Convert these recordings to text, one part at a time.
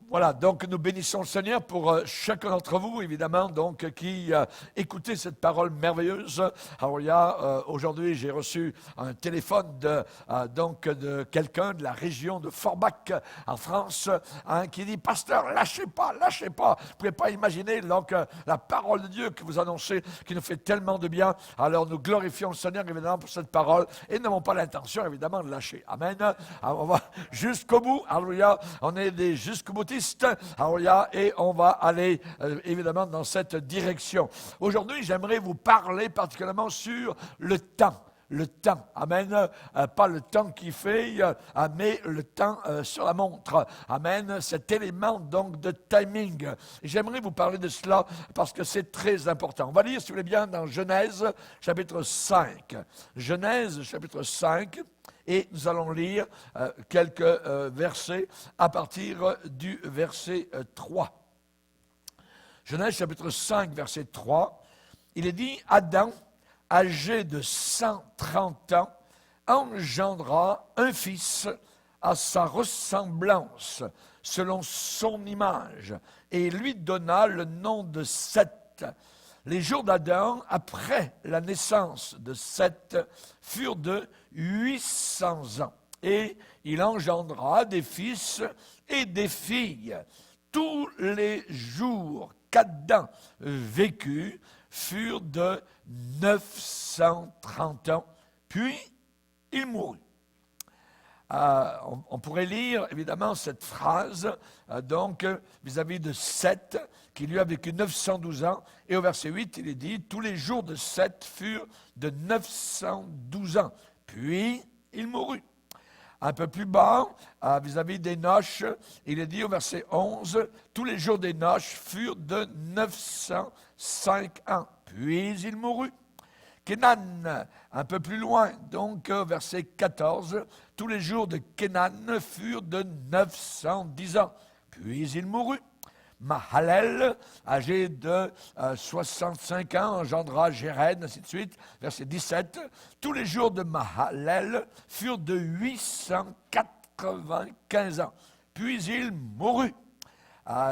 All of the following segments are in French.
Voilà, donc nous bénissons le Seigneur pour chacun d'entre vous, évidemment, donc qui écoutez cette parole merveilleuse. Alors, aujourd'hui, j'ai reçu un téléphone de quelqu'un de la région de Forbach, en France, qui dit « Pasteur, lâchez pas, lâchez pas ». Vous ne pouvez pas imaginer donc la parole de Dieu que vous annoncez, qui nous fait tellement de bien. Alors, nous glorifions le Seigneur, évidemment, pour cette parole, et nous n'avons pas l'intention, évidemment, de lâcher. Amen. Alors, on va jusqu'au bout. Alléluia. On est des jusqu'au boutistes. Alléluia. Et on va aller, évidemment, dans cette direction. Aujourd'hui, j'aimerais vous parler particulièrement sur le temps. Le temps, amen, pas le temps qui fait, mais le temps sur la montre, amen, cet élément donc de timing. Et j'aimerais vous parler de cela parce que c'est très important. On va lire, si vous voulez bien, dans Genèse, chapitre 5. Genèse, chapitre 5. Et nous allons lire quelques versets à partir du verset 3. Genèse chapitre 5, verset 3. Il est dit, Adam, âgé de 130 ans, engendra un fils à sa ressemblance, selon son image, et lui donna le nom de Seth. Les jours d'Adam, après la naissance de Seth, furent de 800 ans. Et il engendra des fils et des filles. Tous les jours qu'Adam vécut furent de 930 ans. Puis, il mourut. On pourrait lire évidemment cette phrase donc vis-à-vis de Seth qui lui a vécu 912 ans et au verset 8 il est dit tous les jours de Seth furent de 912 ans puis il mourut. Un peu plus bas vis-à-vis d'Énoch il est dit au verset 11 tous les jours d'Énoch furent de 905 ans puis il mourut. Kénan, un peu plus loin, donc verset 14, tous les jours de Kénan furent de 910 ans, puis il mourut. Mahalel, âgé de 65 ans, engendra Jéred, ainsi de suite, verset 17, tous les jours de Mahalel furent de 895 ans, puis il mourut.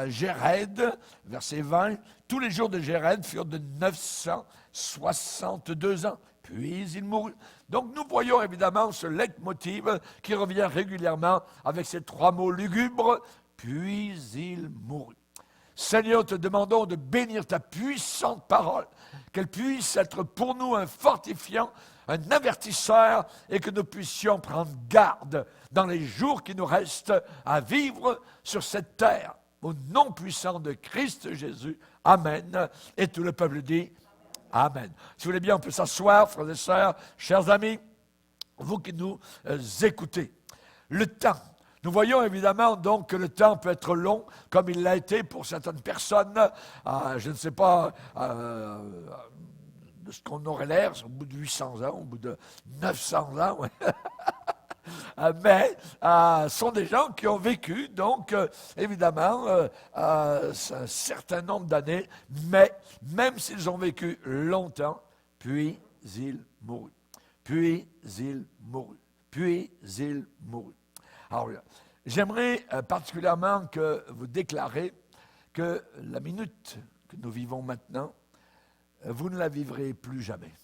Jéred, verset 20, tous les jours de Jéred furent de 962 ans, puis il mourut. Donc nous voyons évidemment ce leitmotiv qui revient régulièrement avec ces trois mots lugubres, puis il mourut. Seigneur, te demandons de bénir ta puissante parole, qu'elle puisse être pour nous un fortifiant, un avertisseur, et que nous puissions prendre garde dans les jours qui nous restent à vivre sur cette terre. Au nom puissant de Christ Jésus. Amen. Et tout le peuple dit Amen. Si vous voulez bien, on peut s'asseoir, frères et sœurs, chers amis, vous qui nous écoutez. Le temps. Nous voyons évidemment donc que le temps peut être long, comme il l'a été pour certaines personnes. Je ne sais pas de ce qu'on aurait l'air, au bout de 800 ans, au bout de 900 ans. Ouais. Mais sont des gens qui ont vécu, donc évidemment, un certain nombre d'années, mais même s'ils ont vécu longtemps, puis ils moururent. Puis ils moururent. Puis ils moururent. Alors, j'aimerais particulièrement que vous déclarez que la minute que nous vivons maintenant, vous ne la vivrez plus jamais.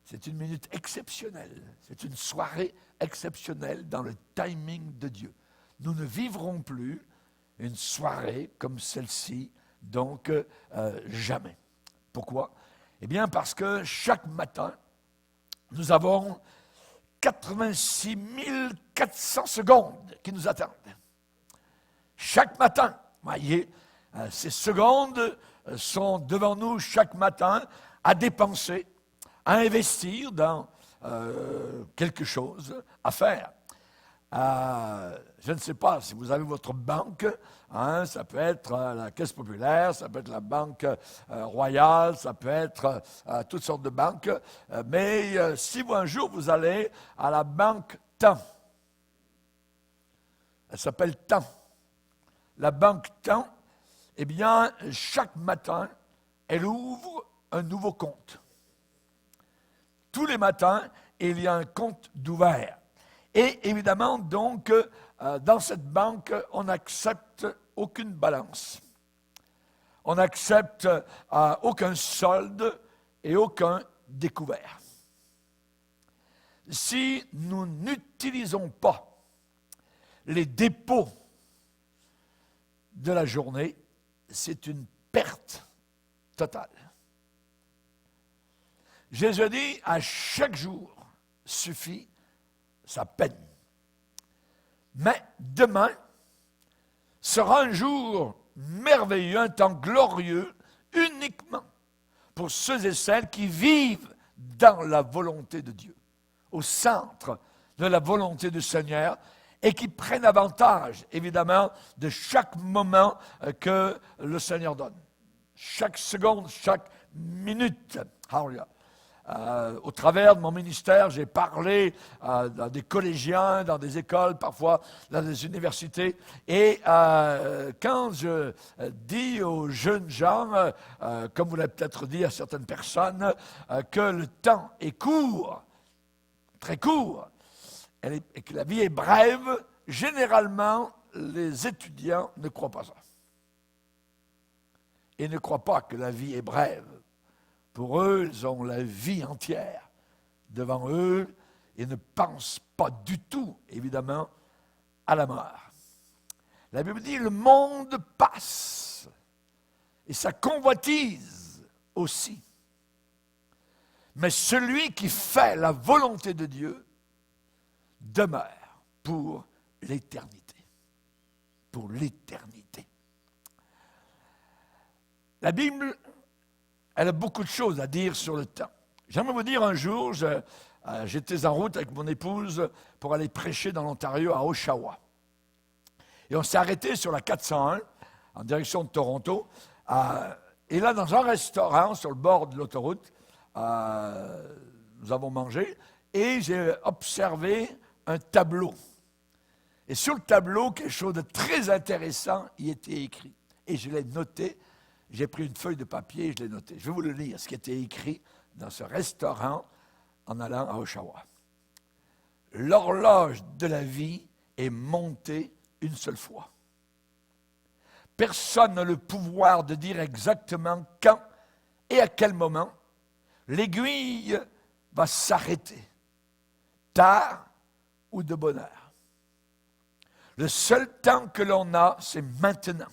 C'est une minute exceptionnelle. C'est une soirée exceptionnelle dans le timing de Dieu. Nous ne vivrons plus une soirée comme celle-ci, donc jamais. Pourquoi? Eh bien, parce que chaque matin, nous avons 86 400 secondes qui nous attendent. Chaque matin, voyez, ces secondes sont devant nous chaque matin à dépenser, à investir dans quelque chose, à faire. Je ne sais pas si vous avez votre banque, ça peut être la Caisse populaire, ça peut être la Banque royale, ça peut être toutes sortes de banques, mais si un jour vous allez à la banque Temps, elle s'appelle Temps, la banque Temps, eh bien, chaque matin, elle ouvre un nouveau compte. Tous les matins, il y a un compte d'ouvert. Et évidemment, donc, dans cette banque, on n'accepte aucune balance. On n'accepte aucun solde et aucun découvert. Si nous n'utilisons pas les dépôts de la journée, c'est une perte totale. Jésus dit, à chaque jour suffit sa peine. Mais demain sera un jour merveilleux, un temps glorieux, uniquement pour ceux et celles qui vivent dans la volonté de Dieu, au centre de la volonté du Seigneur, et qui prennent avantage, évidemment, de chaque moment que le Seigneur donne. Chaque seconde, chaque minute. Hallelujah. Au travers de mon ministère, j'ai parlé dans des collégiens, dans des écoles, parfois dans des universités. Et quand je dis aux jeunes gens, comme vous l'avez peut-être dit à certaines personnes, que le temps est court, très court, et que la vie est brève, généralement, les étudiants ne croient pas ça. Ils ne croient pas que la vie est brève. Pour eux, ils ont la vie entière devant eux et ne pensent pas du tout, évidemment, à la mort. La Bible dit, le monde passe et sa convoitise aussi. Mais celui qui fait la volonté de Dieu demeure pour l'éternité. Pour l'éternité. La Bible, elle a beaucoup de choses à dire sur le temps. J'aimerais vous dire un jour, j'étais en route avec mon épouse pour aller prêcher dans l'Ontario à Oshawa. Et on s'est arrêté sur la 401 en direction de Toronto. Et là, dans un restaurant sur le bord de l'autoroute, nous avons mangé et j'ai observé un tableau. Et sur le tableau, quelque chose de très intéressant y était écrit. Et je l'ai noté. J'ai pris une feuille de papier et je l'ai noté. Je vais vous le lire, ce qui était écrit dans ce restaurant en allant à Oshawa. L'horloge de la vie est montée une seule fois. Personne n'a le pouvoir de dire exactement quand et à quel moment l'aiguille va s'arrêter, tard ou de bonne heure. Le seul temps que l'on a, c'est maintenant.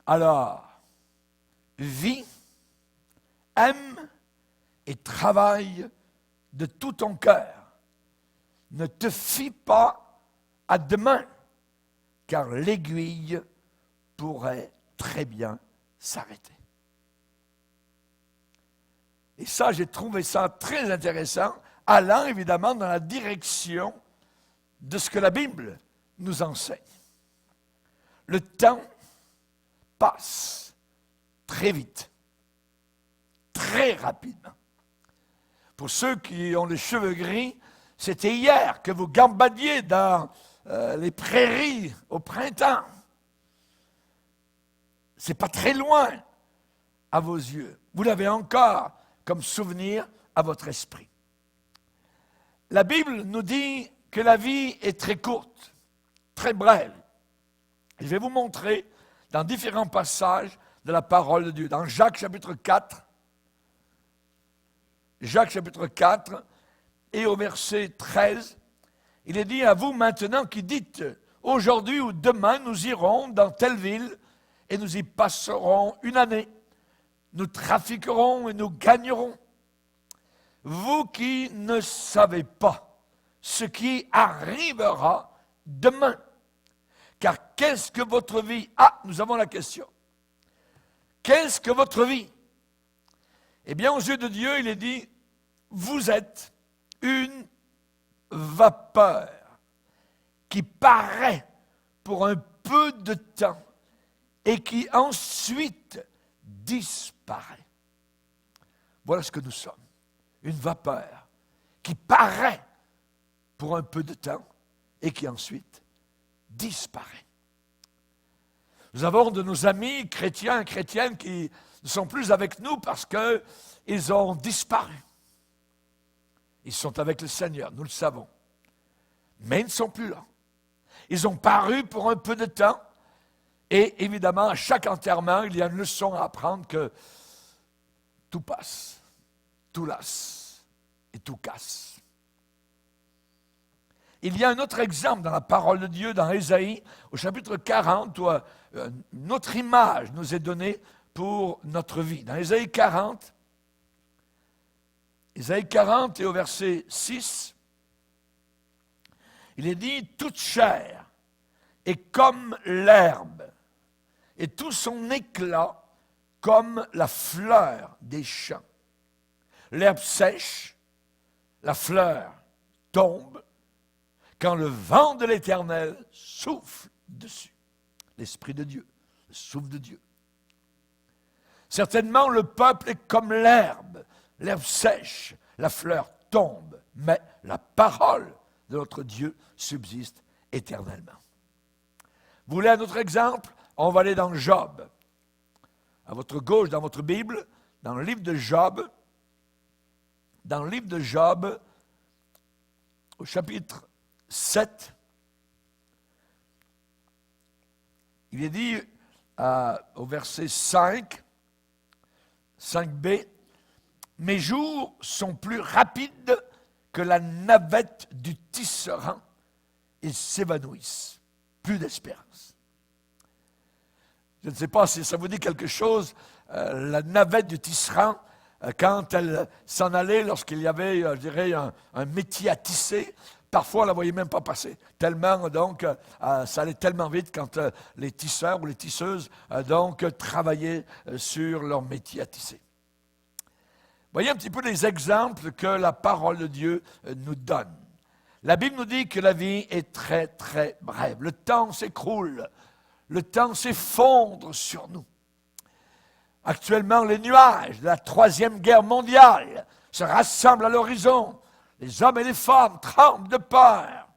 Alors, vis, aime et travaille de tout ton cœur. Ne te fie pas à demain, car l'aiguille pourrait très bien s'arrêter. Et ça, j'ai trouvé ça très intéressant, allant évidemment dans la direction de ce que la Bible nous enseigne. Le temps passe très vite, très rapidement. Pour ceux qui ont les cheveux gris, c'était hier que vous gambadiez dans les prairies au printemps. C'est pas très loin à vos yeux. Vous l'avez encore comme souvenir à votre esprit. La Bible nous dit que la vie est très courte, très brève. Je vais vous montrer dans différents passages de la parole de Dieu. Dans Jacques chapitre 4, et au verset 13, il est dit à vous maintenant qui dites, aujourd'hui ou demain nous irons dans telle ville et nous y passerons une année. Nous trafiquerons et nous gagnerons. Vous qui ne savez pas ce qui arrivera demain. Car qu'est-ce que votre vie? Ah, nous avons la question. Qu'est-ce que votre vie? Eh bien, aux yeux de Dieu, il est dit, vous êtes une vapeur qui paraît pour un peu de temps et qui ensuite disparaît. Voilà ce que nous sommes. Une vapeur qui paraît pour un peu de temps et qui ensuite disparaît. Nous avons de nos amis chrétiens et chrétiennes qui ne sont plus avec nous parce qu'ils ont disparu. Ils sont avec le Seigneur, nous le savons. Mais ils ne sont plus là. Ils ont paru pour un peu de temps. Et évidemment, à chaque enterrement, il y a une leçon à apprendre que tout passe, tout lasse et tout casse. Il y a un autre exemple dans la parole de Dieu, dans Ésaïe, au chapitre 40, où une autre image nous est donnée pour notre vie. Dans Ésaïe 40 et au verset 6, il est dit « Toute chair est comme l'herbe, et tout son éclat comme la fleur des champs. L'herbe sèche, la fleur tombe, quand le vent de l'Éternel souffle dessus. » L'Esprit de Dieu, le souffle de Dieu. Certainement, le peuple est comme l'herbe. L'herbe sèche, la fleur tombe, mais la parole de notre Dieu subsiste éternellement. Vous voulez un autre exemple? On va aller dans Job. À votre gauche, dans votre Bible, dans le livre de Job, au chapitre 7, il est dit au verset 5b, « Mes jours sont plus rapides que la navette du tisserand, ils s'évanouissent. Plus d'espérance. » Je ne sais pas si ça vous dit quelque chose, la navette du tisserand, quand elle s'en allait, lorsqu'il y avait, je dirais, un métier à tisser, parfois on ne la voyait même pas passer. Tellement, donc, ça allait tellement vite quand les tisseurs ou les tisseuses, travaillaient sur leur métier à tisser. Voyez un petit peu les exemples que la parole de Dieu nous donne. La Bible nous dit que la vie est très, très brève. Le temps s'écroule. Le temps s'effondre sur nous. Actuellement, les nuages de la Troisième Guerre mondiale se rassemblent à l'horizon. Les hommes et les femmes tremblent de peur.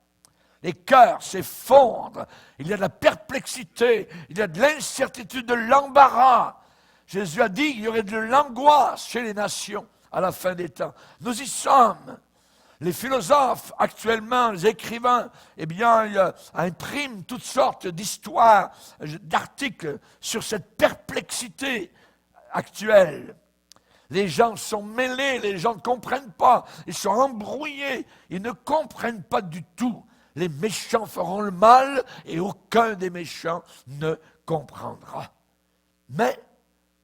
Les cœurs s'effondrent. Il y a de la perplexité. Il y a de l'incertitude, de l'embarras. Jésus a dit qu'il y aurait de l'angoisse chez les nations à la fin des temps. Nous y sommes. Les philosophes, actuellement, les écrivains, impriment toutes sortes d'histoires, d'articles sur cette perplexité actuelle. Les gens sont mêlés, les gens ne comprennent pas, ils sont embrouillés, ils ne comprennent pas du tout. Les méchants feront le mal et aucun des méchants ne comprendra. Mais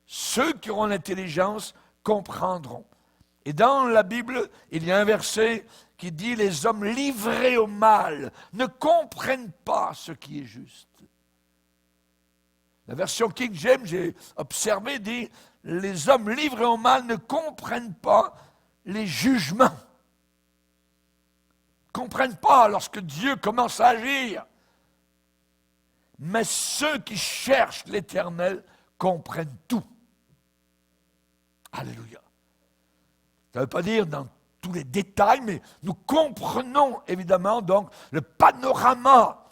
ceux qui auront l'intelligence comprendront. Et dans la Bible, il y a un verset qui dit « Les hommes livrés au mal ne comprennent pas ce qui est juste. » La version King James, j'ai observé, dit « Les hommes livrés au mal ne comprennent pas les jugements. » Ne comprennent pas lorsque Dieu commence à agir. Mais ceux qui cherchent l'Éternel comprennent tout. Alléluia. Ça ne veut pas dire dans tous les détails, mais nous comprenons évidemment donc le panorama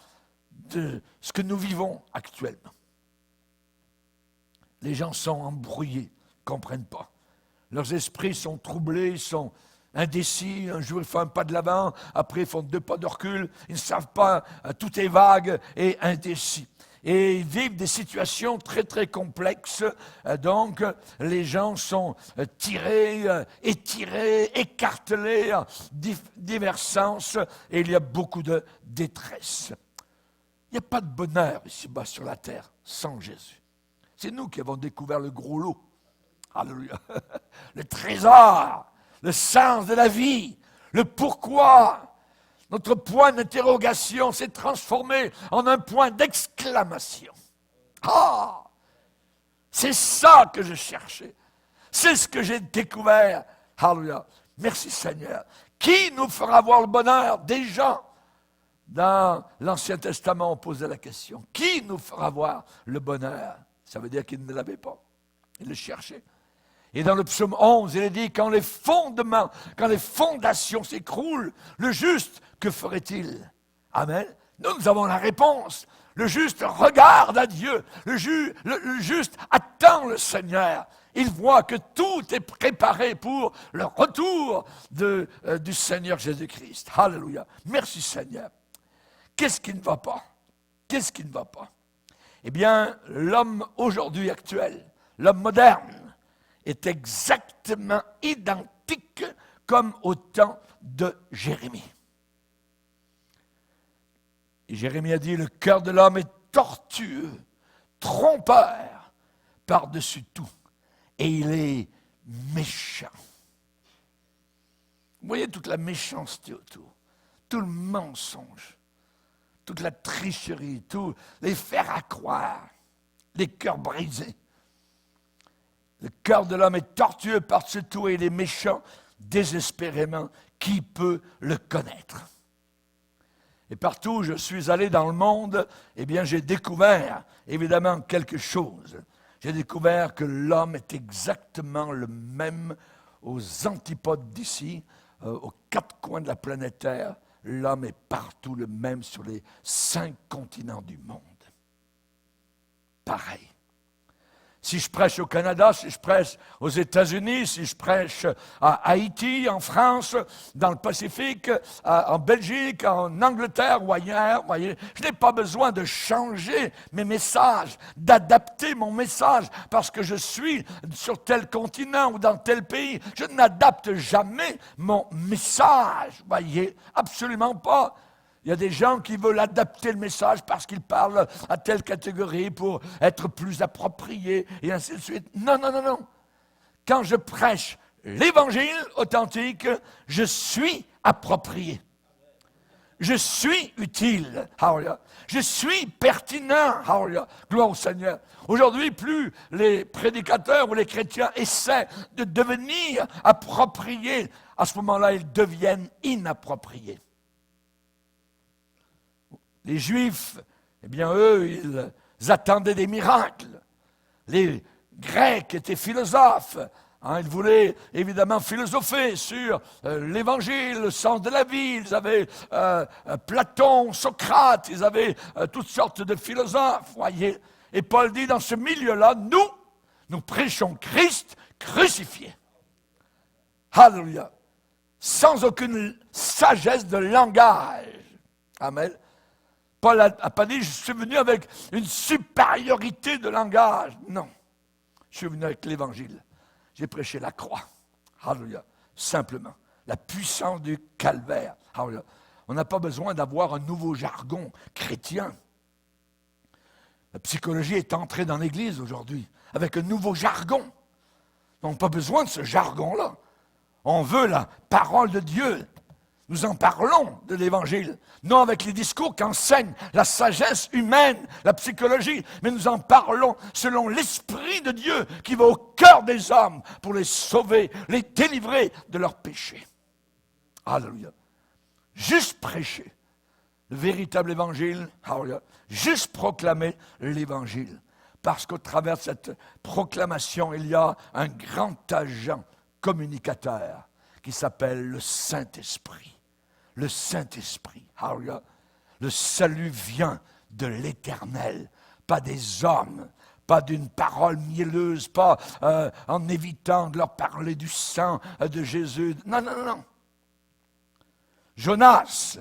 de ce que nous vivons actuellement. Les gens sont embrouillés, ne comprennent pas. Leurs esprits sont troublés, ils sont indécis. Un jour, ils font un pas de l'avant, après, ils font 2 pas de recul. Ils ne savent pas, tout est vague et indécis. Et ils vivent des situations très, très complexes. Donc, les gens sont tirés, étirés, écartelés en divers sens. Et il y a beaucoup de détresse. Il n'y a pas de bonheur ici-bas sur la terre sans Jésus. C'est nous qui avons découvert le gros lot. Alléluia. Le trésor, le sens de la vie, le pourquoi. Notre point d'interrogation s'est transformé en un point d'exclamation. Ah! C'est ça que je cherchais. C'est ce que j'ai découvert. Alléluia. Merci Seigneur. Qui nous fera voir le bonheur? Des gens. Dans l'Ancien Testament, on posait la question. Qui nous fera voir le bonheur? Ça veut dire qu'ils ne l'avaient pas. Ils le cherchaient. Et dans le psaume 11, il est dit, quand les fondements, quand les fondations s'écroulent, le juste, que ferait-il? Amen. Nous avons la réponse. Le juste regarde à Dieu. Le juste attend le Seigneur. il voit que tout est préparé pour le retour du Seigneur Jésus-Christ. Alléluia. Merci Seigneur. Qu'est-ce qui ne va pas? Qu'est-ce qui ne va pas? Eh bien, l'homme aujourd'hui actuel, l'homme moderne, est exactement identique comme au temps de Jérémie. Et Jérémie a dit, le cœur de l'homme est tortueux, trompeur par-dessus tout, et il est méchant. Vous voyez toute la méchanceté autour, tout le mensonge, toute la tricherie, tous les faire à croire, les cœurs brisés. Le cœur de l'homme est tortueux par-dessus tout et il est méchant désespérément. Qui peut le connaître? Et partout où je suis allé dans le monde, eh bien, j'ai découvert, évidemment, quelque chose. J'ai découvert que l'homme est exactement le même aux antipodes d'ici, aux quatre coins de la planète Terre. L'homme est partout le même sur les 5 continents du monde. Pareil. Si je prêche au Canada, si je prêche aux États-Unis, si je prêche à Haïti, en France, dans le Pacifique, en Belgique, en Angleterre ou ailleurs, voyez, je n'ai pas besoin de changer mes messages, d'adapter mon message parce que je suis sur tel continent ou dans tel pays. Je n'adapte jamais mon message, voyez, absolument pas. Il y a des gens qui veulent adapter le message parce qu'ils parlent à telle catégorie pour être plus appropriés et ainsi de suite. Non, non, non, non. Quand je prêche l'évangile authentique, je suis approprié. Je suis utile. Hallelujah. Je suis pertinent. Hallelujah. Gloire au Seigneur. Aujourd'hui, plus les prédicateurs ou les chrétiens essaient de devenir appropriés, à ce moment-là, ils deviennent inappropriés. Les Juifs, eh bien, eux, ils attendaient des miracles. Les Grecs étaient philosophes. Ils voulaient évidemment philosopher sur l'Évangile, le sens de la vie. Ils avaient Platon, Socrate, ils avaient toutes sortes de philosophes, voyez. Et Paul dit, dans ce milieu-là, nous prêchons Christ crucifié. Alléluia. Sans aucune sagesse de langage. Amen. Paul n'a pas dit, je suis venu avec une supériorité de langage. Non, je suis venu avec l'Évangile. J'ai prêché la croix. Alléluia. Simplement. La puissance du calvaire. Alléluia. On n'a pas besoin d'avoir un nouveau jargon chrétien. La psychologie est entrée dans l'Église aujourd'hui avec un nouveau jargon. On n'a pas besoin de ce jargon-là. On veut la parole de Dieu. Nous en parlons de l'Évangile, non avec les discours qu'enseigne la sagesse humaine, la psychologie, mais nous en parlons selon l'Esprit de Dieu qui va au cœur des hommes pour les sauver, les délivrer de leurs péchés. Alléluia. Juste prêcher le véritable Évangile, alléluia. Juste proclamer l'Évangile. Parce qu'au travers de cette proclamation, il y a un grand agent communicateur qui s'appelle le Saint-Esprit. Le Saint-Esprit, alléluia. Le salut vient de l'Éternel, pas des hommes, pas d'une parole mielleuse, pas en évitant de leur parler du sang de Jésus. Non, non, non. Jonas,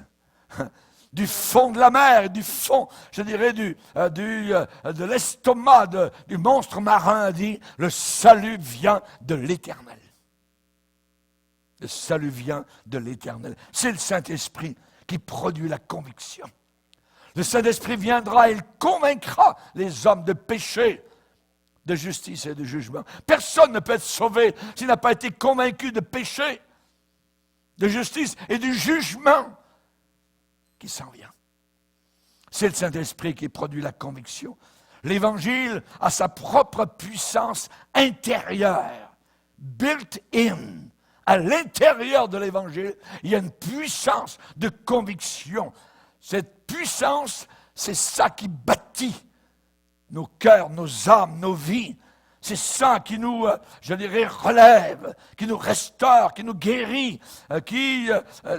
du fond de la mer, du fond, je dirais, de l'estomac du monstre marin, a dit, le salut vient de l'Éternel. Le salut vient de l'Éternel. C'est le Saint-Esprit qui produit la conviction. Le Saint-Esprit viendra et il convaincra les hommes de péché, de justice et de jugement. Personne ne peut être sauvé s'il n'a pas été convaincu de péché, de justice et du jugement qui s'en vient. C'est le Saint-Esprit qui produit la conviction. L'Évangile a sa propre puissance intérieure, built-in. À l'intérieur de l'Évangile, il y a une puissance de conviction. Cette puissance, c'est ça qui bâtit nos cœurs, nos âmes, nos vies. C'est ça qui nous, je dirais, relève, qui nous restaure, qui nous guérit, qui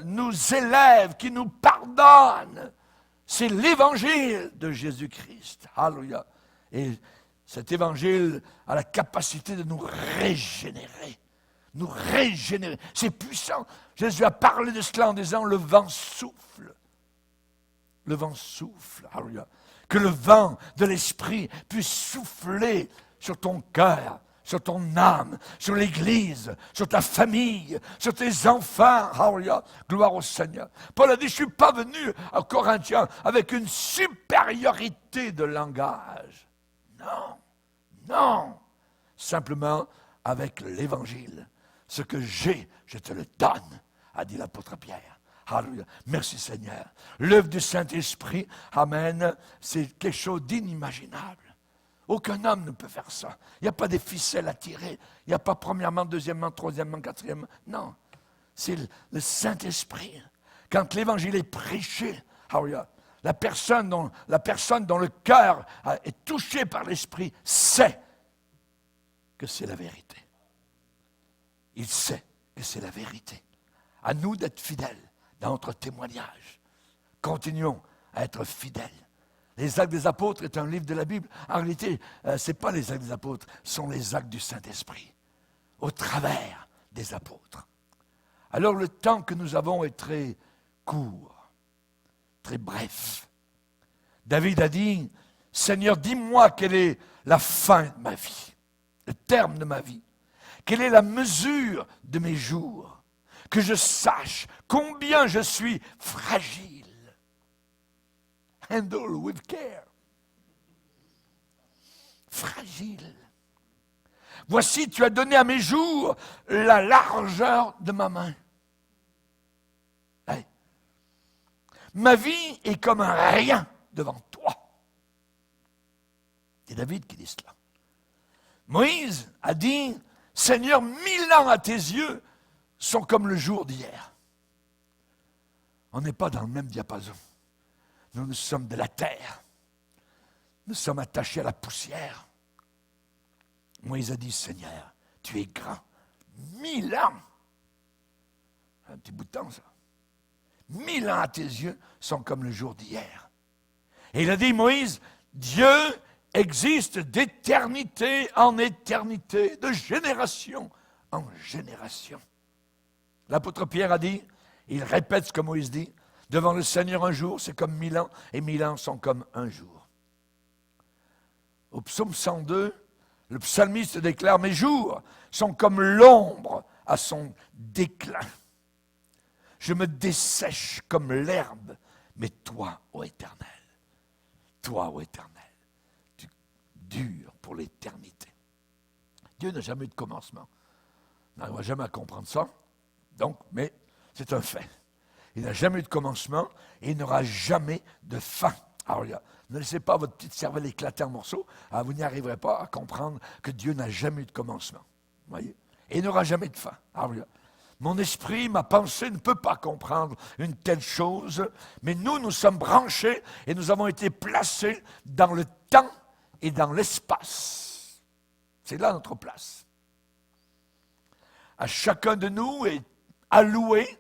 nous élève, qui nous pardonne. C'est l'Évangile de Jésus-Christ. Alléluia. Et Cet évangile a la capacité de nous régénérer. Nous régénérer. C'est puissant. Jésus a parlé de cela en disant, le vent souffle. Le vent souffle. Alléluia. Que le vent de l'Esprit puisse souffler sur ton cœur, sur ton âme, sur l'Église, sur ta famille, sur tes enfants. Alléluia. Gloire au Seigneur. Paul a dit, je ne suis pas venu à Corinthiens avec une supériorité de langage. Non, non. Simplement avec l'Évangile. Ce que j'ai, je te le donne, a dit l'apôtre Pierre. Alléluia. Merci Seigneur. L'œuvre du Saint-Esprit, amen, c'est quelque chose d'inimaginable. Aucun homme ne peut faire ça. Il n'y a pas des ficelles à tirer. Il n'y a pas premièrement, deuxièmement, troisièmement, quatrièmement. Non. C'est le Saint-Esprit. Quand l'Évangile est prêché, alléluia, la personne dont le cœur est touché par l'Esprit sait que c'est la vérité. Il sait que c'est la vérité. À nous d'être fidèles dans notre témoignage. Continuons à être fidèles. Les Actes des Apôtres est un livre de la Bible. En réalité, ce n'est pas les Actes des Apôtres, ce sont les actes du Saint-Esprit, au travers des apôtres. Alors le temps que nous avons est très court, très bref. David a dit, Seigneur, dis-moi quelle est la fin de ma vie, le terme de ma vie. Quelle est la mesure de mes jours? Que je sache combien je suis fragile. Handle with care. Fragile. Voici, tu as donné à mes jours la largeur de ma main. Hey. Ma vie est comme un rien devant toi. C'est David qui dit cela. Moïse a dit, Seigneur, 1000 ans à tes yeux sont comme le jour d'hier. On n'est pas dans le même diapason. Nous sommes de la terre. Nous sommes attachés à la poussière. Moïse a dit, Seigneur, tu es grand. 1000 ans. Un petit bout de temps, ça. 1000 ans à tes yeux sont comme le jour d'hier. Et il a dit, Moïse, Dieu existe d'éternité en éternité, de génération en génération. L'apôtre Pierre a dit, il répète ce que Moïse dit, devant le Seigneur un jour, c'est comme 1000 ans, et 1000 ans sont comme un jour. Au psaume 102, le psalmiste déclare, mes jours sont comme l'ombre à son déclin. Je me dessèche comme l'herbe, mais toi, ô Éternel, tu dures pour l'éternité. Dieu n'a jamais eu de commencement. On n'arrivera jamais à comprendre ça. Donc, mais c'est un fait. Il n'a jamais eu de commencement et il n'aura jamais de fin. Alors, ne laissez pas votre petite cervelle éclater en morceaux. Alors, vous n'y arriverez pas à comprendre que Dieu n'a jamais eu de commencement. Voyez? Et il n'aura jamais de fin. Alors, mon esprit, ma pensée ne peut pas comprendre une telle chose, mais nous sommes branchés et nous avons été placés dans le temps et dans l'espace. C'est là notre place. À chacun de nous est alloué,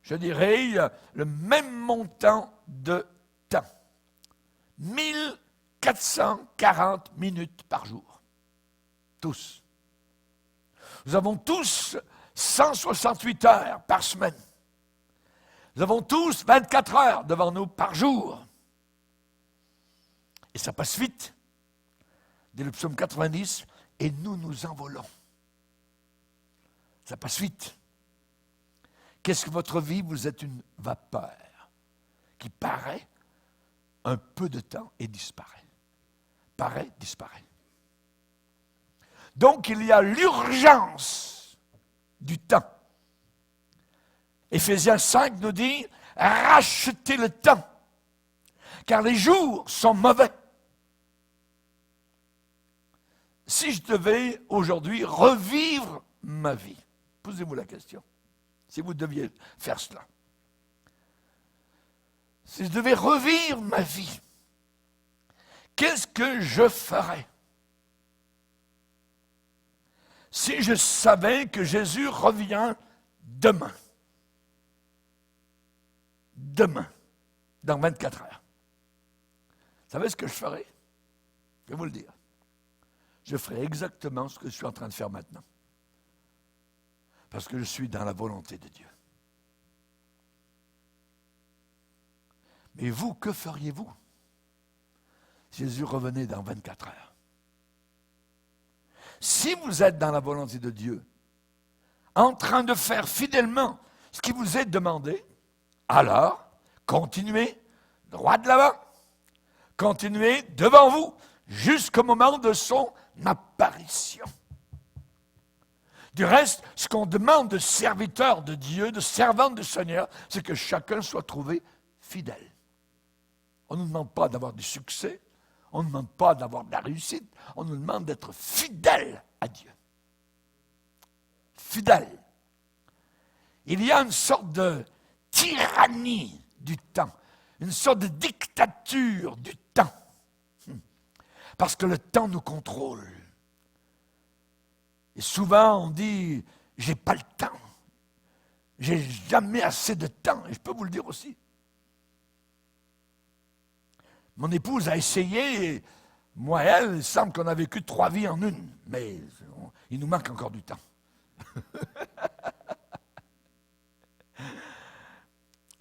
je dirais, le même montant de temps. 1440 minutes par jour. Tous. Nous avons tous 168 heures par semaine. Nous avons tous 24 heures devant nous par jour. Et ça passe vite. Dès le psaume 90, et nous nous envolons. Ça passe vite. Qu'est-ce que votre vie? Vous êtes une vapeur qui paraît un peu de temps et disparaît. Paraît, disparaît. Donc, il y a l'urgence du temps. Éphésiens 5 nous dit, rachetez le temps, car les jours sont mauvais. Si je devais aujourd'hui revivre ma vie, posez-vous la question, si vous deviez faire cela. Si je devais revivre ma vie, qu'est-ce que je ferais? Si je savais que Jésus revient demain, dans 24 heures, vous savez ce que je ferais? Je vais vous le dire. je ferai exactement ce que je suis en train de faire maintenant. Parce que je suis dans la volonté de Dieu. Mais vous, que feriez-vous? Jésus revenait dans 24 heures. Si vous êtes dans la volonté de Dieu, en train de faire fidèlement ce qui vous est demandé, alors continuez droit de l'avant. Continuez devant vous jusqu'au moment de son apparition. Du reste, ce qu'on demande de serviteurs de Dieu, de servantes du Seigneur, c'est que chacun soit trouvé fidèle. On ne nous demande pas d'avoir du succès, on ne nous demande pas d'avoir de la réussite, on nous demande d'être fidèle à Dieu. Fidèle. Il y a une sorte de tyrannie du temps, une sorte de dictature du temps, parce que le temps nous contrôle. Et souvent, on dit, j'ai pas le temps. J'ai jamais assez de temps. Et je peux vous le dire aussi. Mon épouse a essayé, et moi, elle, il semble qu'on a vécu 3 vies en une. Mais il nous manque encore du temps.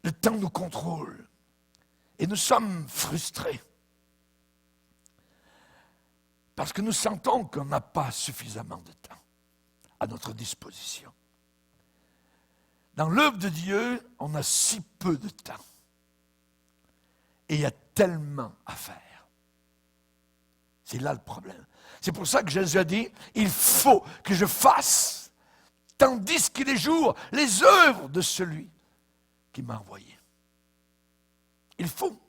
Le temps nous contrôle. Et nous sommes frustrés. Parce que nous sentons qu'on n'a pas suffisamment de temps à notre disposition. Dans l'œuvre de Dieu, on a si peu de temps. Et il y a tellement à faire. C'est là le problème. C'est pour ça que Jésus a dit, il faut que je fasse, tandis qu'il est jour, les œuvres de celui qui m'a envoyé. Il faut.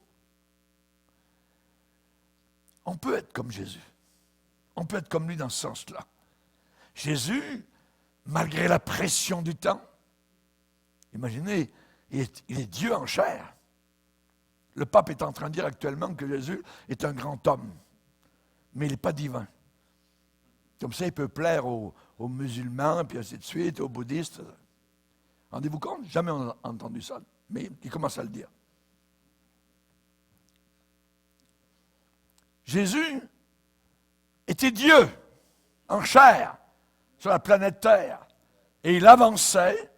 On peut être comme Jésus. On peut être comme lui dans ce sens-là. Jésus, malgré la pression du temps, imaginez, il est Dieu en chair. Le pape est en train de dire actuellement que Jésus est un grand homme, mais il n'est pas divin. Comme ça, il peut plaire aux musulmans, puis ainsi de suite, aux bouddhistes. Rendez-vous compte? Jamais on a entendu ça, mais il commence à le dire. Jésus était Dieu en chair sur la planète Terre. Et il avançait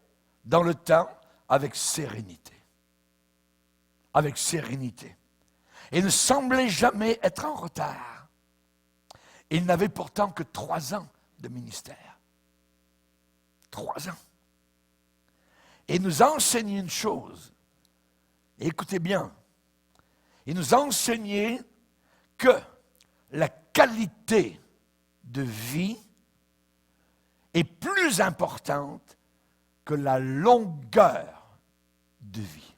dans le temps avec sérénité. Avec sérénité. Et ne semblait jamais être en retard. Il n'avait pourtant que 3 ans de ministère. 3 ans. Et il nous a enseigné une chose. Et écoutez bien. Il nous a enseigné que la qualité de vie est plus importante que la longueur de vie.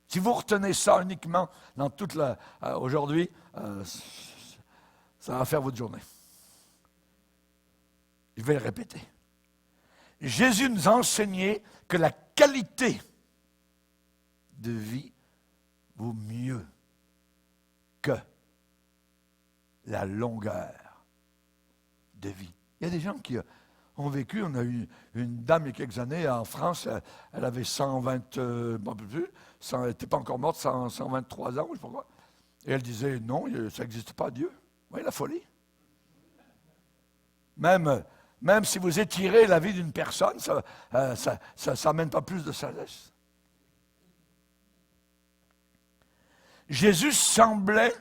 Si vous retenez ça uniquement dans toute aujourd'hui, ça va faire votre journée. Je vais le répéter. Jésus nous a enseigné que la qualité de vie vaut mieux que la longueur de vie. Il y a des gens qui ont vécu, on a eu une dame il y a quelques années en France, elle avait 120, un peu plus, elle n'était pas encore morte, 123 ans, je ne sais pas quoi. Et elle disait, non, ça n'existe pas, Dieu. Oui, la folie. Même si vous étirez la vie d'une personne, ça n'amène pas plus de sagesse. Jésus semblait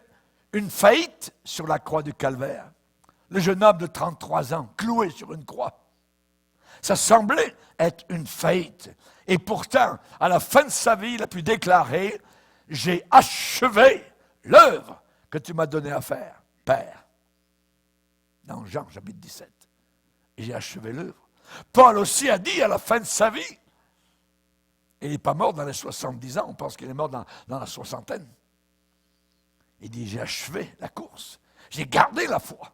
une faillite sur la croix du Calvaire. Le jeune homme de 33 ans, cloué sur une croix. Ça semblait être une faillite. Et pourtant, à la fin de sa vie, il a pu déclarer, « J'ai achevé l'œuvre que tu m'as donné à faire, Père. » Dans Jean, chapitre 17. Et j'ai achevé l'œuvre. Paul aussi a dit à la fin de sa vie, et il n'est pas mort dans les 70 ans, on pense qu'il est mort dans la soixantaine. Il dit, j'ai achevé la course. J'ai gardé la foi.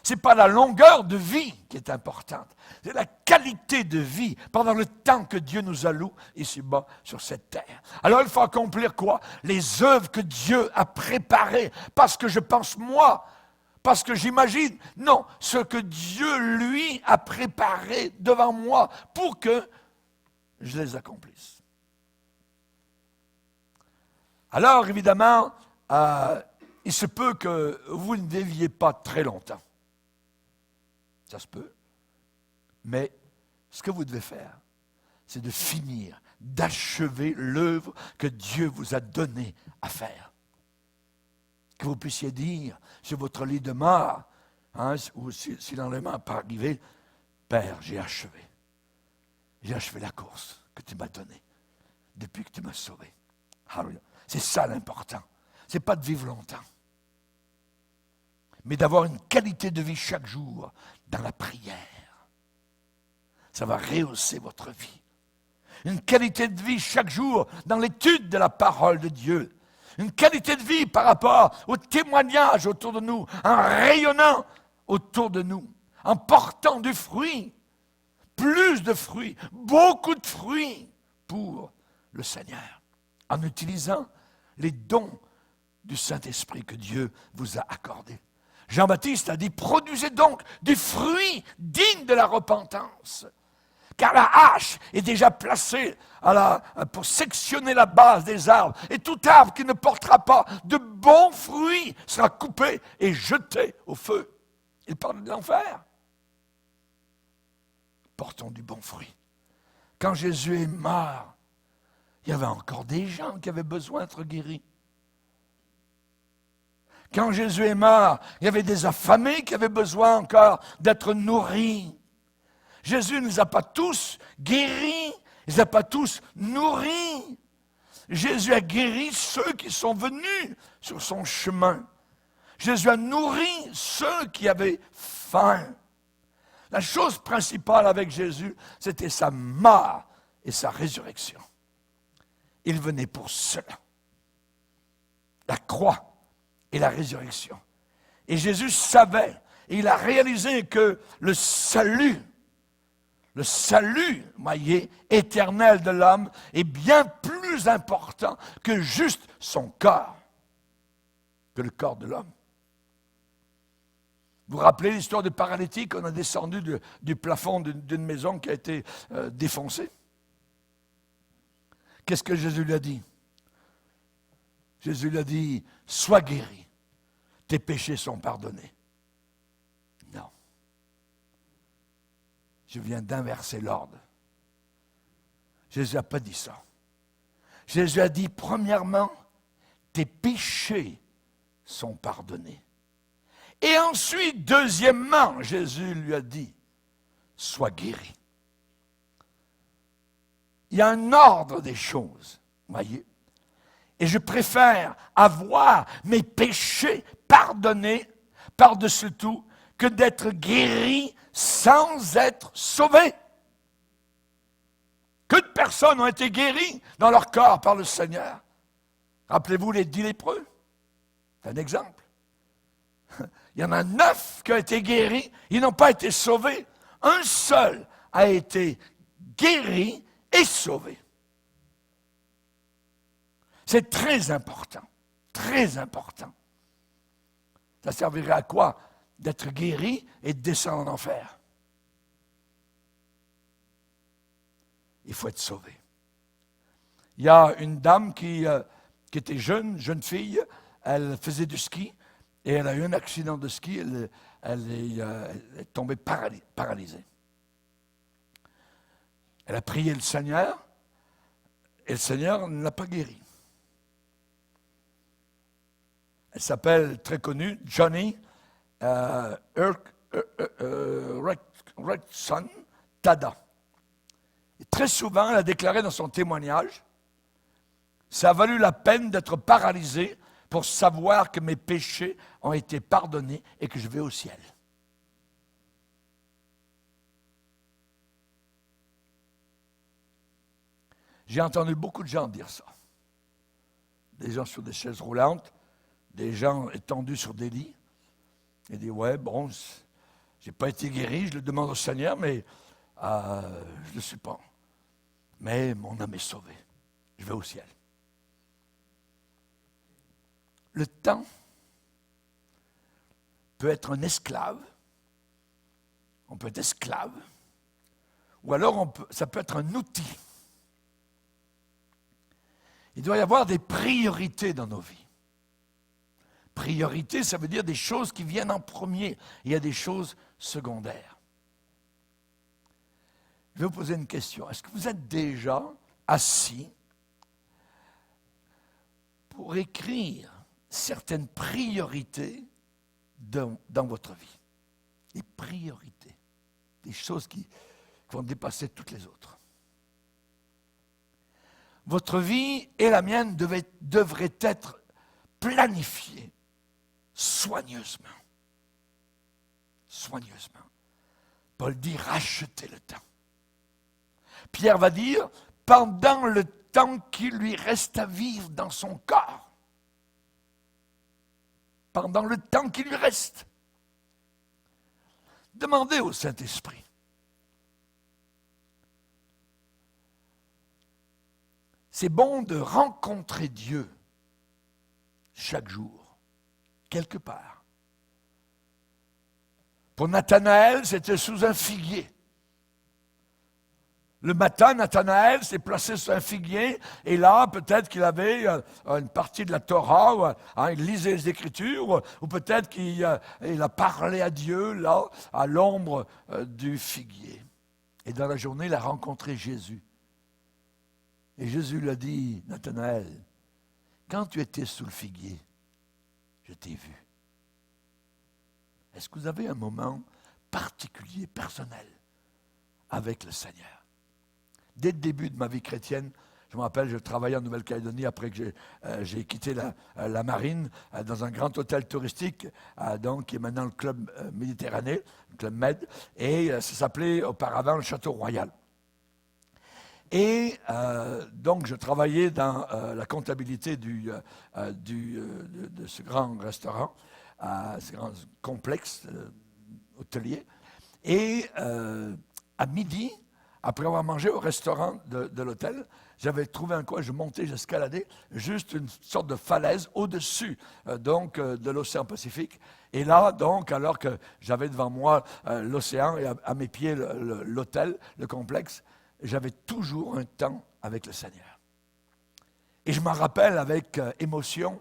Ce n'est pas la longueur de vie qui est importante. C'est la qualité de vie pendant le temps que Dieu nous alloue ici-bas sur cette terre. Alors il faut accomplir quoi? Les œuvres que Dieu a préparées. Parce que je pense moi, parce que j'imagine. Non, ce que Dieu, lui, a préparé devant moi pour que je les accomplisse. Alors, évidemment, il se peut que vous ne viviez pas très longtemps. Ça se peut. Mais ce que vous devez faire, c'est de finir, d'achever l'œuvre que Dieu vous a donnée à faire. Que vous puissiez dire sur votre lit de mort, ou si l'enlèvement n'est pas arrivé, Père, j'ai achevé. J'ai achevé la course que tu m'as donnée depuis que tu m'as sauvé. Alléluia. C'est ça l'important. Ce n'est pas de vivre longtemps, mais d'avoir une qualité de vie chaque jour dans la prière. Ça va rehausser votre vie. Une qualité de vie chaque jour dans l'étude de la parole de Dieu. Une qualité de vie par rapport au témoignage autour de nous, en rayonnant autour de nous, en portant du fruit, plus de fruits, beaucoup de fruits pour le Seigneur, en utilisant les dons du Saint-Esprit que Dieu vous a accordés. Jean-Baptiste a dit, produisez donc du fruit digne de la repentance. Car la hache est déjà placée pour sectionner la base des arbres. Et tout arbre qui ne portera pas de bons fruits sera coupé et jeté au feu. Il parle de l'enfer. Portons du bon fruit. Quand Jésus est mort, il y avait encore des gens qui avaient besoin d'être guéris. Quand Jésus est mort, il y avait des affamés qui avaient besoin encore d'être nourris. Jésus ne nous a pas tous guéris, il ne nous a pas tous nourris. Jésus a guéri ceux qui sont venus sur son chemin. Jésus a nourri ceux qui avaient faim. La chose principale avec Jésus, c'était sa mort et sa résurrection. Il venait pour cela. La croix et la résurrection. Et Jésus savait, et il a réalisé que le salut, voyez, éternel de l'homme est bien plus important que juste son corps, que le corps de l'homme. Vous vous rappelez l'histoire du paralytique? On a descendu du plafond d'une maison qui a été défoncée. Qu'est-ce que Jésus lui a dit? Jésus lui a dit, sois guéri, tes péchés sont pardonnés. Non. Je viens d'inverser l'ordre. Jésus n'a pas dit ça. Jésus a dit, premièrement, tes péchés sont pardonnés. Et ensuite, deuxièmement, Jésus lui a dit, sois guéri. Il y a un ordre des choses, voyez. Et je préfère avoir mes péchés pardonnés par-dessus tout que d'être guéri sans être sauvé. Que de personnes ont été guéries dans leur corps par le Seigneur. Rappelez-vous les 10 lépreux. C'est un exemple. Il y en a 9 qui ont été guéris, ils n'ont pas été sauvés. Un seul a été guéri et sauvé. C'est très important, très important. Ça servirait à quoi? D'être guéri et de descendre en enfer. Il faut être sauvé. Il y a une dame qui était jeune fille, elle faisait du ski et elle a eu un accident de ski, elle est tombée paralysée. Elle a prié le Seigneur et le Seigneur ne l'a pas guérie. Elle s'appelle, très connue, Johnny Erickson Tada. Et très souvent, elle a déclaré dans son témoignage, ça a valu la peine d'être paralysé pour savoir que mes péchés ont été pardonnés et que je vais au ciel. J'ai entendu beaucoup de gens dire ça. Des gens sur des chaises roulantes, des gens étendus sur des lits. Ils disent, ouais, bon, j'ai pas été guéri, je le demande au Seigneur, mais je ne le suis pas. Mais mon âme est sauvée. Je vais au ciel. Le temps peut être un esclave. On peut être esclave. Ou alors ça peut être un outil. Il doit y avoir des priorités dans nos vies. Priorité, ça veut dire des choses qui viennent en premier. Il y a des choses secondaires. Je vais vous poser une question. Est-ce que vous êtes déjà assis pour écrire certaines priorités dans votre vie? Des priorités, des choses qui vont dépasser toutes les autres. Votre vie et la mienne devraient être planifiées soigneusement. Soigneusement. Paul dit rachetez le temps. Pierre va dire pendant le temps qui lui reste à vivre dans son corps. Pendant le temps qui lui reste. Demandez au Saint-Esprit. C'est bon de rencontrer Dieu chaque jour, quelque part. Pour Nathanaël, c'était sous un figuier. Le matin, Nathanaël s'est placé sur un figuier, et là, peut-être qu'il avait une partie de la Torah, il lisait les Écritures, ou peut-être qu'il a parlé à Dieu, là, à l'ombre du figuier. Et dans la journée, il a rencontré Jésus. Et Jésus lui a dit, Nathanaël, quand tu étais sous le figuier, je t'ai vu. Est-ce que vous avez un moment particulier, personnel, avec le Seigneur? Dès le début de ma vie chrétienne, je me rappelle, je travaillais en Nouvelle-Calédonie après que j'ai quitté la marine dans un grand hôtel touristique, donc, qui est maintenant le Club Méditerranée, le Club Med, et ça s'appelait auparavant le Château Royal. Et donc, je travaillais dans la comptabilité de ce grand restaurant, ce grand complexe hôtelier. Et à midi, après avoir mangé au restaurant de l'hôtel, j'avais trouvé un coin, je montais, j'escaladais, juste une sorte de falaise au-dessus de l'océan Pacifique. Et là, donc, alors que j'avais devant moi l'océan et à mes pieds l'hôtel, le complexe, j'avais toujours un temps avec le Seigneur. Et je m'en rappelle avec émotion,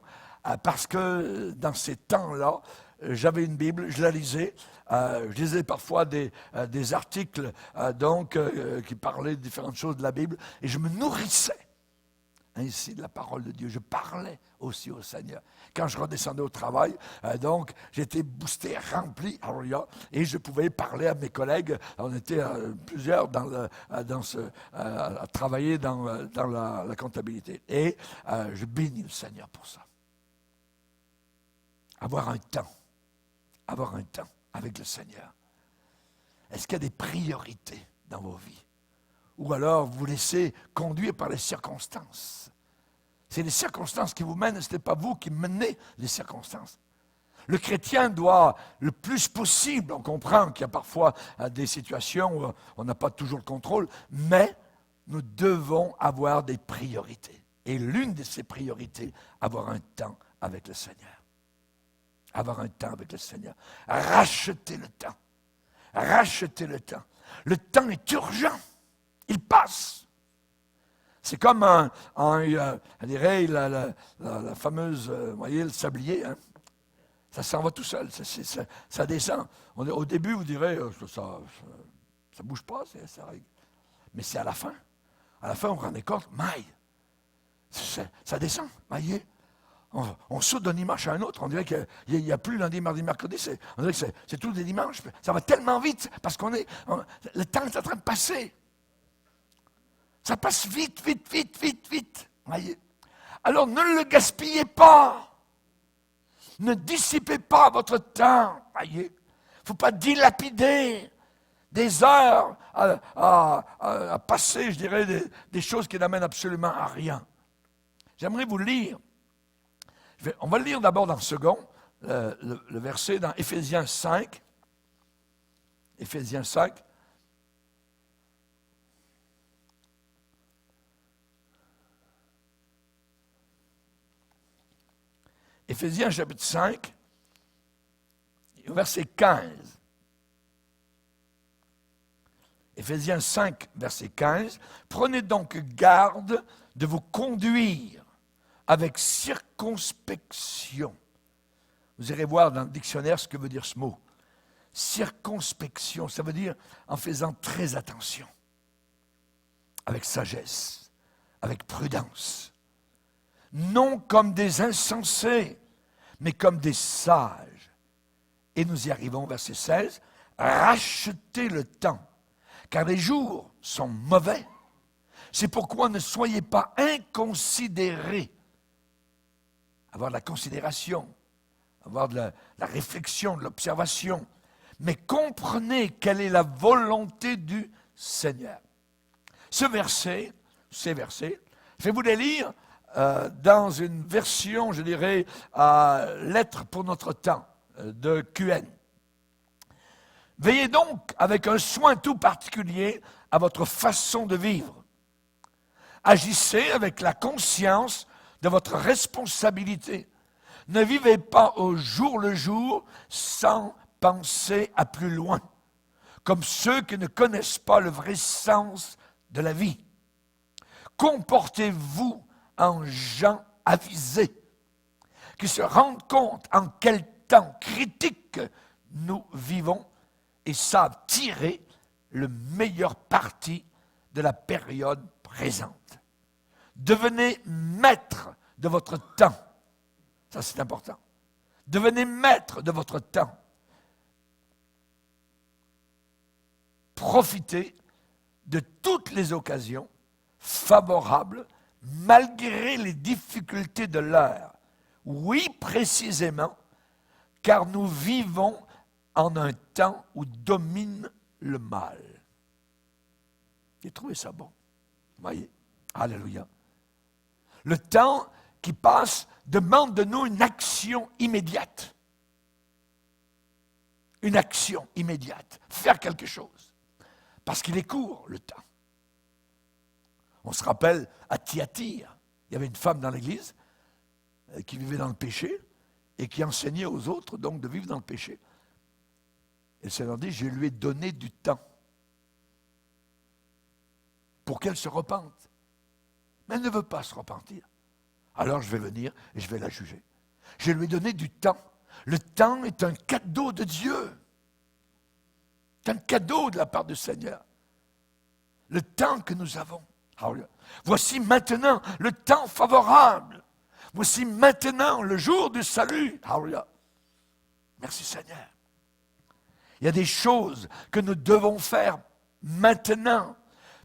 parce que dans ces temps-là, j'avais une Bible, je la lisais. Je lisais parfois des articles qui parlaient de différentes choses de la Bible, et je me nourrissais ainsi de la parole de Dieu. Je parlais aussi au Seigneur. Quand je redescendais au travail, j'étais boosté, rempli, et je pouvais parler à mes collègues. On était plusieurs à travailler dans la comptabilité. Et je bénis le Seigneur pour ça. Avoir un temps avec le Seigneur. Est-ce qu'il y a des priorités dans vos vies? Ou alors vous vous laissez conduire par les circonstances? C'est les circonstances qui vous mènent, ce n'est pas vous qui menez les circonstances. Le chrétien doit, le plus possible, on comprend qu'il y a parfois des situations où on n'a pas toujours le contrôle, mais nous devons avoir des priorités. Et l'une de ces priorités, avoir un temps avec le Seigneur. Avoir un temps avec le Seigneur. Rachetez le temps. Rachetez le temps. Le temps est urgent. Il passe. C'est comme on dirait la fameuse, vous voyez, le sablier. Hein? Ça s'en va tout seul. Ça descend. Au début, vous direz, ça ne bouge pas, ça règle. Mais c'est à la fin. À la fin, on rend compte, maille. Ça descend, voyez. On saute d'un dimanche à un autre. On dirait qu'il n'y a plus lundi, mardi, mercredi. On dirait que c'est tous les dimanches. Ça va tellement vite parce le temps est en train de passer. Ça passe vite, vite, vite, vite, vite. Voyez? Alors ne le gaspillez pas. Ne dissipez pas votre temps. Voyez? Il ne faut pas dilapider des heures à passer, je dirais, des choses qui n'amènent absolument à rien. J'aimerais vous lire. On va le lire d'abord dans le second, le verset dans Éphésiens 5. Éphésiens 5. Éphésiens chapitre 5, verset 15. Éphésiens 5, verset 15. Prenez donc garde de vous conduire avec circonspection, Vous irez voir dans le dictionnaire ce que veut dire ce mot. Circonspection, ça veut dire en faisant très attention, avec sagesse, avec prudence. Non comme des insensés, mais comme des sages. Et nous y arrivons, verset 16, rachetez le temps, car les jours sont mauvais. C'est pourquoi ne soyez pas inconsidérés. Avoir de la considération, avoir de la réflexion, de l'observation, mais comprenez quelle est la volonté du Seigneur. Ces versets, je vais vous les lire dans une version, je dirais, lettre pour notre temps, de QN. Veillez donc avec un soin tout particulier à votre façon de vivre. Agissez avec la conscience de votre responsabilité. Ne vivez pas au jour le jour sans penser à plus loin, comme ceux qui ne connaissent pas le vrai sens de la vie. Comportez-vous en gens avisés, qui se rendent compte en quel temps critique nous vivons et savent tirer le meilleur parti de la période présente. Devenez maître de votre temps. Ça, c'est important. Devenez maître de votre temps. Profitez de toutes les occasions favorables malgré les difficultés de l'heure. Oui, précisément, car nous vivons en un temps où domine le mal. J'ai trouvé ça bon. Voyez, alléluia. Le temps qui passe demande de nous une action immédiate. Une action immédiate. Faire quelque chose. Parce qu'il est court, le temps. On se rappelle, à Thyatire, il y avait une femme dans l'église qui vivait dans le péché et qui enseignait aux autres donc de vivre dans le péché. Et le Seigneur dit, je lui ai donné du temps pour qu'elle se repente. Mais elle ne veut pas se repentir. Alors je vais venir et je vais la juger. Je lui ai donné du temps. Le temps est un cadeau de Dieu. C'est un cadeau de la part du Seigneur. Le temps que nous avons. Voici maintenant le temps favorable. Voici maintenant le jour du salut. Merci Seigneur. Il y a des choses que nous devons faire maintenant.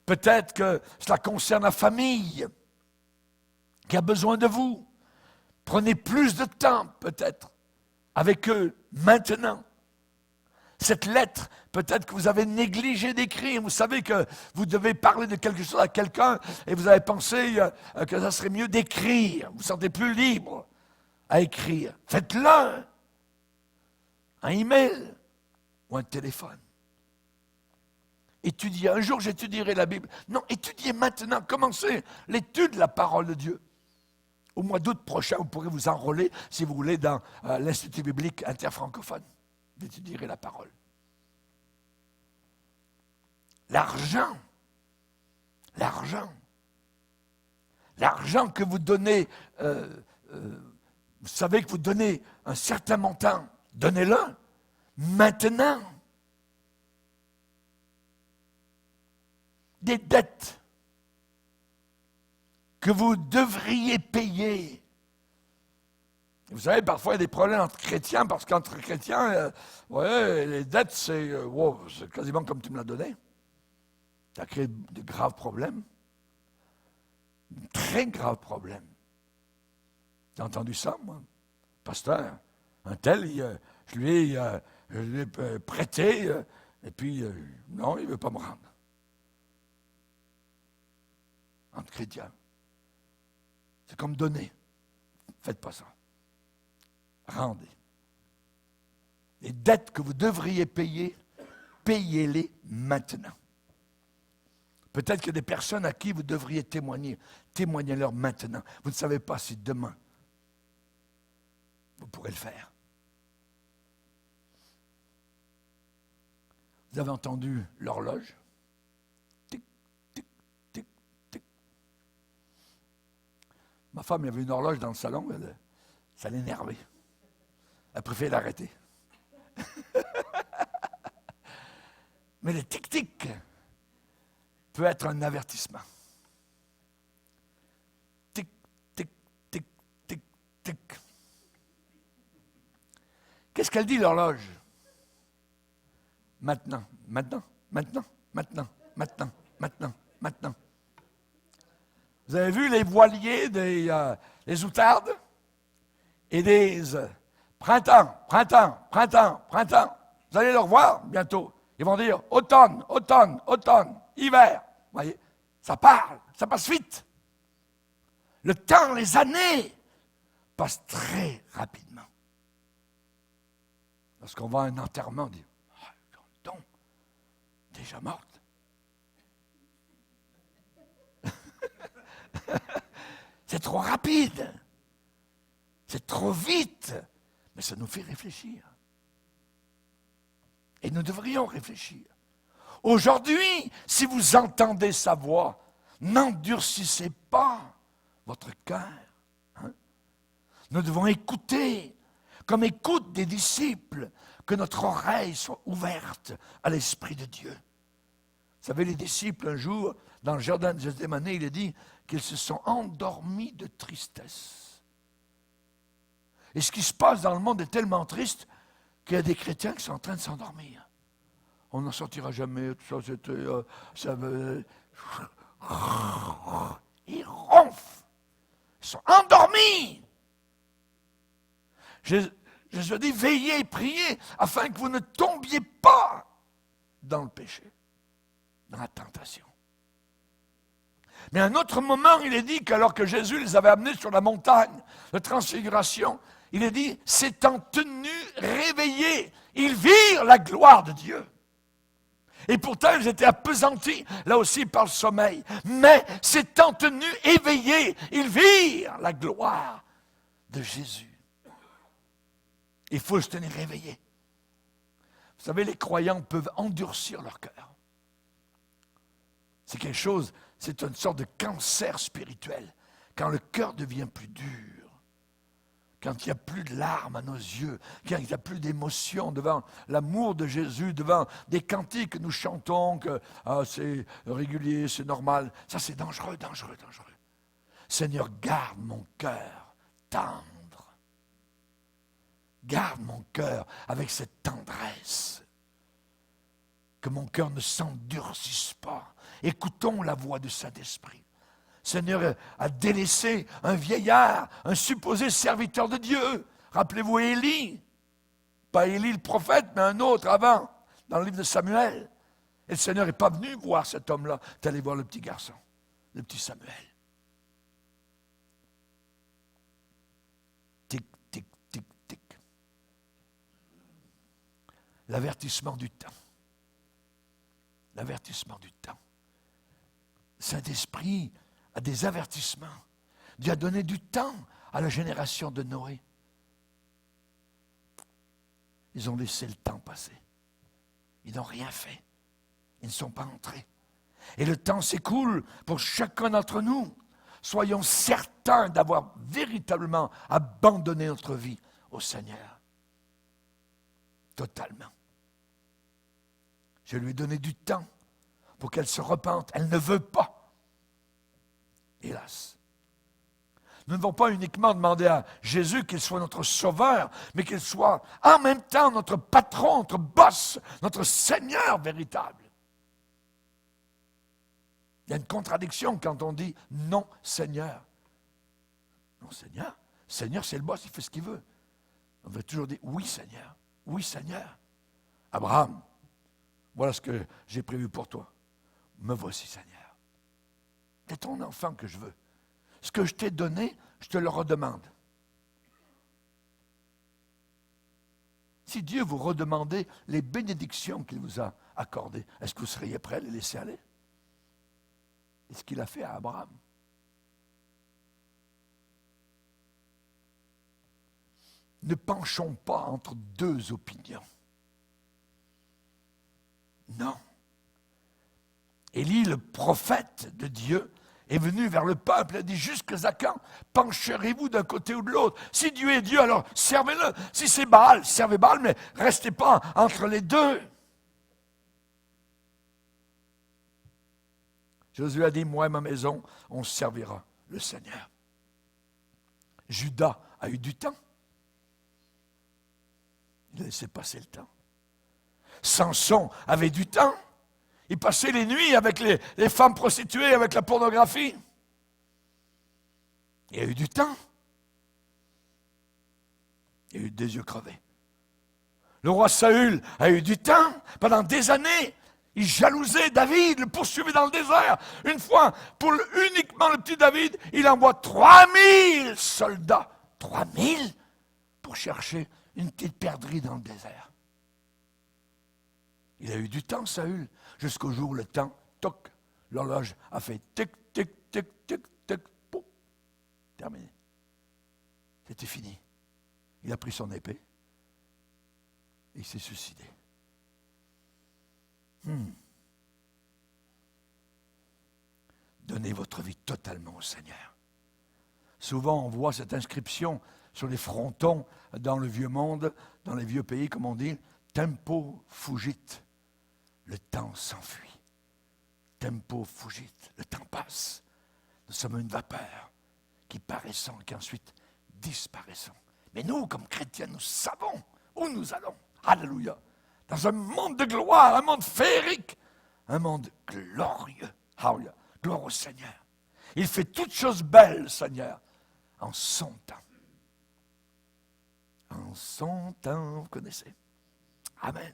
Peut-être que cela concerne la famille qui a besoin de vous. Prenez plus de temps peut-être avec eux maintenant. Cette lettre, peut-être que vous avez négligé d'écrire. Vous savez que vous devez parler de quelque chose à quelqu'un et vous avez pensé que ça serait mieux d'écrire. Vous vous sentez plus libre à écrire. Faites-le. Un email ou un téléphone. Étudiez. Un jour, j'étudierai la Bible. Non, étudiez maintenant. Commencez l'étude de la parole de Dieu. Au mois d'août prochain, vous pourrez vous enrôler, si vous voulez, dans l'Institut biblique interfrancophone. Vous étudierez la parole. L'argent que vous donnez, vous savez que vous donnez un certain montant, donnez-le maintenant. Des dettes que vous devriez payer. Vous savez, parfois il y a des problèmes entre chrétiens, parce qu'entre chrétiens, les dettes, c'est quasiment comme tu me l'as donné. Ça crée de graves problèmes. De très graves problèmes. J'ai entendu ça, moi. Pasteur, un tel, je lui ai prêté, et puis, non, il ne veut pas me rendre. Entre chrétiens. C'est comme donner. Faites pas ça. Rendez. Les dettes que vous devriez payer, payez-les maintenant. Peut-être qu'il y a des personnes à qui vous devriez témoigner. Témoignez-leur maintenant. Vous ne savez pas si demain, vous pourrez le faire. Vous avez entendu l'horloge? Tic, tic, tic, tic. Ma femme, il y avait une horloge dans le salon, ça l'énervait. Elle préfère l'arrêter. Mais le tic-tic peut être un avertissement. Tic, tic, tic, tic, tic. Qu'est-ce qu'elle dit, l'horloge? Maintenant, maintenant, maintenant, maintenant, maintenant, maintenant, maintenant. Vous avez vu les voiliers des outardes? Ils disent printemps, printemps, printemps, printemps. Vous allez le revoir bientôt. Ils vont dire automne, automne, automne, hiver. Vous voyez, ça parle, ça passe vite. Le temps, les années passent très rapidement. Lorsqu'on va à un enterrement, on dit donc, déjà morte. C'est trop rapide. C'est trop vite. Mais ça nous fait réfléchir. Et nous devrions réfléchir. Aujourd'hui, si vous entendez sa voix, n'endurcissez pas votre cœur. Hein? Nous devons écouter, comme écoutent des disciples, que notre oreille soit ouverte à l'Esprit de Dieu. Vous savez, les disciples, un jour, dans le jardin de Gethsémani, il est dit qu'ils se sont endormis de tristesse. Et ce qui se passe dans le monde est tellement triste qu'il y a des chrétiens qui sont en train de s'endormir. On n'en sortira jamais, tout ça, c'était... Ils ronflent. Ils sont endormis. Je dis, veillez et priez afin que vous ne tombiez pas dans le péché, dans la tentation. Mais à un autre moment, il est dit qu'alors que Jésus les avait amenés sur la montagne de transfiguration, il est dit, s'étant tenus réveillés, ils virent la gloire de Dieu. Et pourtant, ils étaient appesantis, là aussi, par le sommeil. Mais s'étant tenus éveillés, ils virent la gloire de Jésus. Il faut se tenir réveillé. Vous savez, les croyants peuvent endurcir leur cœur. C'est quelque chose, c'est une sorte de cancer spirituel. Quand le cœur devient plus dur, quand il n'y a plus de larmes à nos yeux, quand il n'y a plus d'émotion devant l'amour de Jésus, devant des cantiques que nous chantons, que c'est régulier, c'est normal, ça c'est dangereux, dangereux, dangereux. Seigneur, garde mon cœur tendre. Garde mon cœur avec cette tendresse. Que mon cœur ne s'endurcisse pas. Écoutons la voix du Saint-Esprit. Seigneur a délaissé un vieillard, un supposé serviteur de Dieu. Rappelez-vous Élie. Pas Élie le prophète, mais un autre avant, dans le livre de Samuel. Et le Seigneur n'est pas venu voir cet homme-là. Il est allé voir le petit garçon, le petit Samuel. Tic, tic, tic, tic. L'avertissement du temps. L'avertissement du temps. Saint-Esprit a des avertissements. Dieu a donné du temps à la génération de Noé. Ils ont laissé le temps passer. Ils n'ont rien fait. Ils ne sont pas entrés. Et le temps s'écoule pour chacun d'entre nous. Soyons certains d'avoir véritablement abandonné notre vie au Seigneur. Totalement. Je lui ai donné du temps pour qu'elle se repente. Elle ne veut pas. Hélas. Nous ne devons pas uniquement demander à Jésus qu'il soit notre sauveur, mais qu'il soit en même temps notre patron, notre boss, notre Seigneur véritable. Il y a une contradiction quand on dit non Seigneur. Non Seigneur. Seigneur, c'est le boss, il fait ce qu'il veut. On veut toujours dire oui Seigneur. Oui Seigneur. Abraham, voilà ce que j'ai prévu pour toi. Me voici Seigneur. C'est ton enfant que je veux. Ce que je t'ai donné, je te le redemande. Si Dieu vous redemandait les bénédictions qu'il vous a accordées, est-ce que vous seriez prêt à les laisser aller? C'est ce qu'il a fait à Abraham. Ne penchons pas entre deux opinions. Non. Élie, le prophète de Dieu, est venu vers le peuple et a dit, jusqu'à quand pencherez-vous d'un côté ou de l'autre? Si Dieu est Dieu, alors servez-le. Si c'est Baal, servez Baal, mais restez pas entre les deux. Josué a dit, moi et ma maison, on servira le Seigneur. Judas a eu du temps. Il a laissé passer le temps. Samson avait du temps. Il passait les nuits avec les femmes prostituées, avec la pornographie. Il a eu du temps. Il a eu des yeux crevés. Le roi Saül a eu du temps. Pendant des années, il jalousait David, le poursuivait dans le désert. Une fois, pour uniquement le petit David, il envoie 3000 soldats. 3000 pour chercher une petite perdrix dans le désert. Il a eu du temps, Saül, jusqu'au jour où le temps, toc, l'horloge a fait tic, tic, tic, tic, tic, pouf, terminé. C'était fini. Il a pris son épée et il s'est suicidé. Donnez votre vie totalement au Seigneur. Souvent, on voit cette inscription sur les frontons dans le vieux monde, dans les vieux pays, comme on dit, tempo fugit. Le temps s'enfuit. Tempo fugit. Le temps passe. Nous sommes une vapeur qui paraissons, qui ensuite disparaissons. Mais nous, comme chrétiens, nous savons où nous allons. Alléluia. Dans un monde de gloire, un monde féerique, un monde glorieux. Alléluia. Gloire au Seigneur. Il fait toutes choses belles, Seigneur, en son temps. En son temps, vous connaissez. Amen.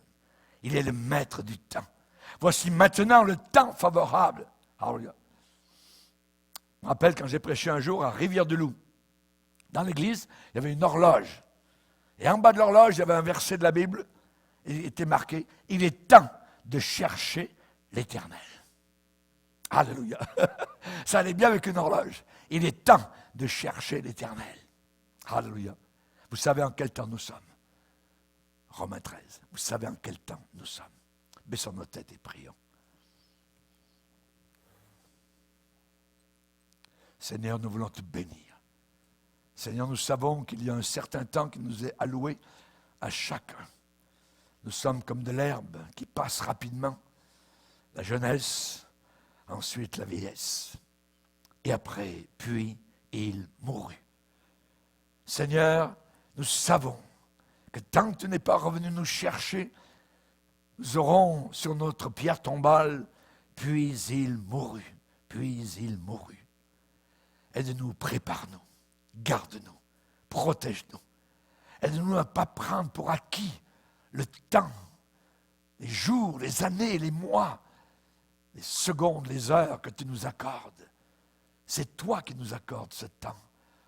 Il est le maître du temps. Voici maintenant le temps favorable. Alléluia. Je me rappelle quand j'ai prêché un jour à Rivière-du-Loup. Dans l'église, il y avait une horloge. Et en bas de l'horloge, il y avait un verset de la Bible. Il était marqué, il est temps de chercher l'Éternel. Alléluia. Ça allait bien avec une horloge. Il est temps de chercher l'Éternel. Alléluia. Vous savez en quel temps nous sommes. Romains 13. Vous savez en quel temps nous sommes. Baissons nos têtes et prions. Seigneur, nous voulons te bénir. Seigneur, nous savons qu'il y a un certain temps qui nous est alloué à chacun. Nous sommes comme de l'herbe qui passe rapidement. La jeunesse, ensuite la vieillesse. Et après, puis il mourut. Seigneur, nous savons que tant que tu n'es pas revenu nous chercher, nous aurons sur notre pierre tombale, puis il mourut, puis il mourut. Aide-nous, prépare-nous, garde-nous, protège-nous. Aide-nous à ne pas prendre pour acquis le temps, les jours, les années, les mois, les secondes, les heures que tu nous accordes. C'est toi qui nous accordes ce temps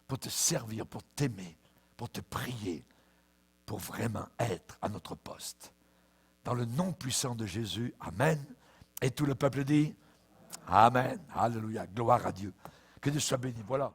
pour te servir, pour t'aimer, pour te prier, pour vraiment être à notre poste. Dans le nom puissant de Jésus, Amen. Et tout le peuple dit, Amen. Alléluia. Gloire à Dieu. Que Dieu soit béni. Voilà.